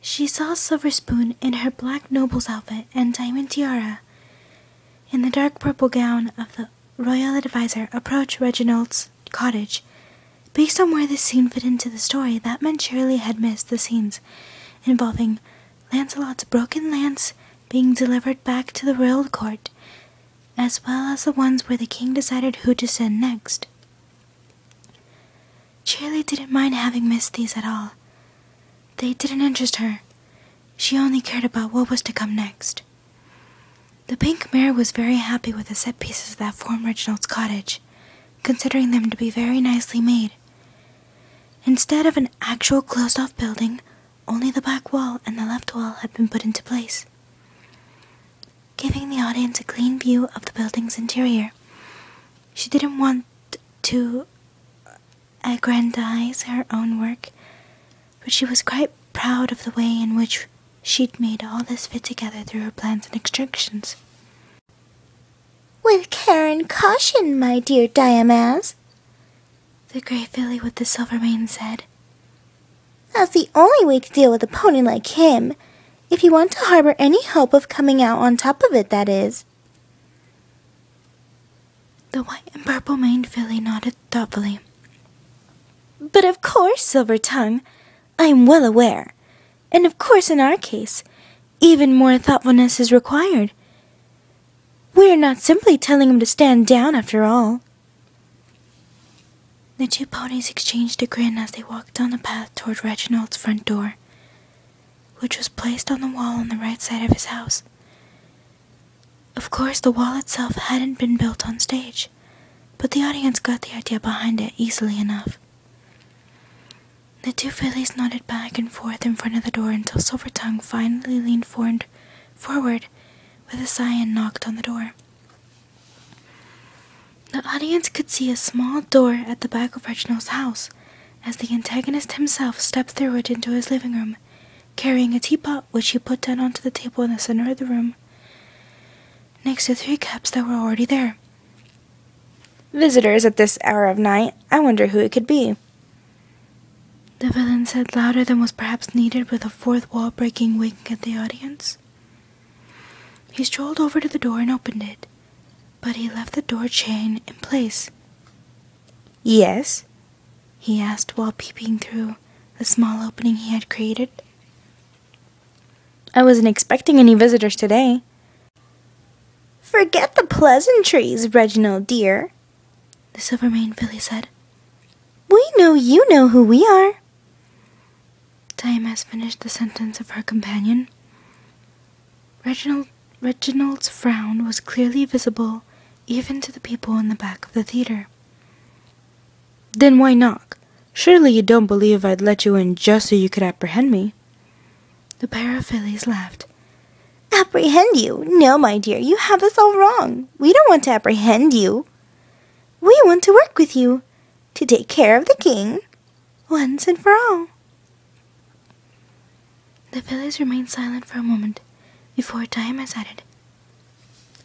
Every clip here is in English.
She saw Silver Spoon in her black noble's outfit and diamond tiara, in the dark purple gown of the royal advisor, approach Reginald's cottage. Based on where this scene fit into the story, that meant Cheerilee had missed the scenes involving Lancelot's broken lance being delivered back to the royal court, as well as the ones where the king decided who to send next. Cheerilee didn't mind having missed these at all. They didn't interest her. She only cared about what was to come next. The pink mare was very happy with the set pieces that formed Reginald's cottage, considering them to be very nicely made. Instead of an actual closed-off building, only the back wall and the left wall had been put into place, giving the audience a clean view of the building's interior. She didn't want to aggrandize her own work, but she was quite proud of the way in which she'd made all this fit together through her plans and instructions. "With care and caution, my dear Diamaz," the grey filly with the silver mane said. "That's the only way to deal with a pony like him, if you want to harbor any hope of coming out on top of it, that is." The white and purple maned filly nodded thoughtfully. "But of course, Silver Tongue, I am well aware. And of course in our case, even more thoughtfulness is required. We are not simply telling him to stand down after all." The two ponies exchanged a grin as they walked down the path toward Reginald's front door, which was placed on the wall on the right side of his house. Of course, the wall itself hadn't been built on stage, but the audience got the idea behind it easily enough. The two fillies nodded back and forth in front of the door until Silvertongue finally leaned forward with a sigh and knocked on the door. The audience could see a small door at the back of Reginald's house, as the antagonist himself stepped through it into his living room, carrying a teapot which he put down onto the table in the center of the room, next to 3 cups that were already there. "Visitors at this hour of night, I wonder who it could be," the villain said, louder than was perhaps needed, with a fourth wall breaking wink at the audience. He strolled over to the door and opened it, but he left the door chain in place. "Yes?" he asked while peeping through the small opening he had created. "I wasn't expecting any visitors today." "Forget the pleasantries, Reginald dear," the silver-maned filly said. "We know you know who we are." Diamaz finished the sentence of her companion. Reginald's frown was clearly visible even to the people in the back of the theater. "Then why knock? Surely you don't believe I'd let you in just so you could apprehend me?" The pair of fillies laughed. "Apprehend you? No, my dear, you have us all wrong. We don't want to apprehend you. We want to work with you, to take care of the king, once and for all." The fillies remained silent for a moment before Diamaz added,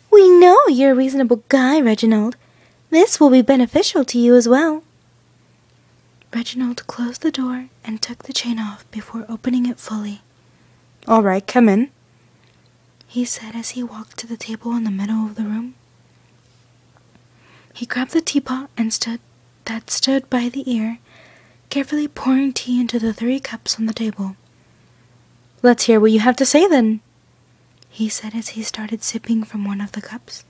"We know you're a reasonable guy, Reginald. This will be beneficial to you as well." Reginald closed the door and took the chain off before opening it fully. "All right, come in," he said as he walked to the table in the middle of the room. He grabbed the teapot and stood by the ear, carefully pouring tea into the 3 cups on the table. "Let's hear what you have to say then," he said as he started sipping from one of the cups.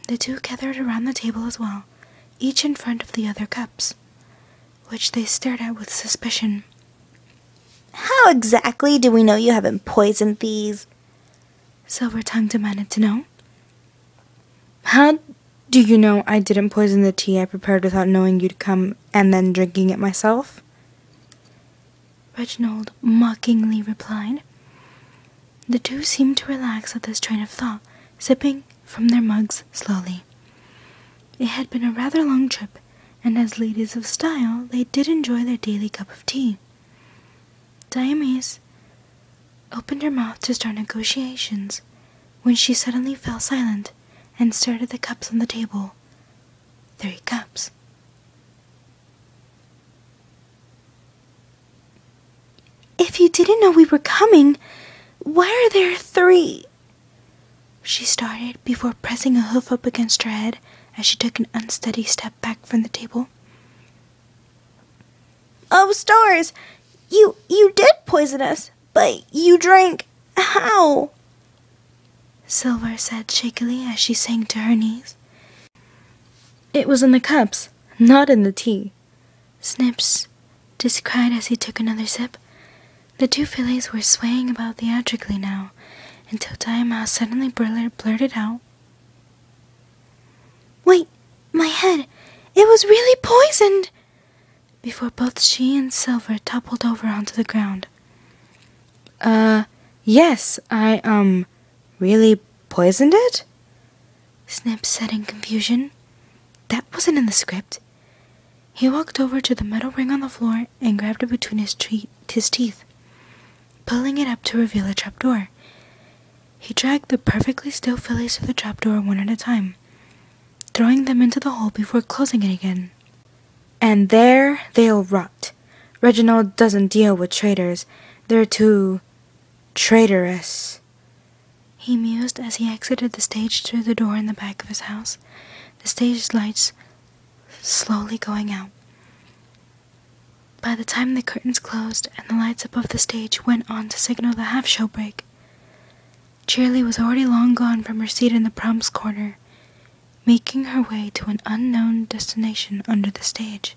The two gathered around the table as well, each in front of the other cups, which they stared at with suspicion. "How exactly do we know you haven't poisoned these?" Silvertongue demanded to know. "How do you know I didn't poison the tea I prepared without knowing you'd come and then drinking it myself?" Reginald mockingly replied. The two seemed to relax at this train of thought, sipping from their mugs slowly. It had been a rather long trip, and as ladies of style, they did enjoy their daily cup of tea. Diamaz opened her mouth to start negotiations, when she suddenly fell silent and stared at the cups on the table. 3 cups. if you didn't know we were coming, why are there 3? She started before pressing a hoof up against her head as she took an unsteady step back from the table. Oh, stars! You did poison us, but you drank. How? Silver said shakily as she sank to her knees. It was in the cups, not in the tea. Snips just cried as he took another sip. The 2 fillies were swaying about theatrically now, until Mouse suddenly blurted out, Wait, my head! It was really poisoned! Before both she and Silver toppled over onto the ground. Yes, I, really poisoned it? Snips said in confusion. That wasn't in the script. He walked over to the metal ring on the floor and grabbed it between his teeth, pulling it up to reveal a trapdoor. He dragged the perfectly still fillies through the trapdoor one at a time, throwing them into the hole before closing it again. And there they'll rot. Reginald doesn't deal with traitors. They're too traitorous. He mused as he exited the stage through the door in the back of his house, the stage lights slowly going out. By the time the curtains closed and the lights above the stage went on to signal the half-show break, Cheerilee was already long gone from her seat in the prom's corner, making her way to an unknown destination under the stage.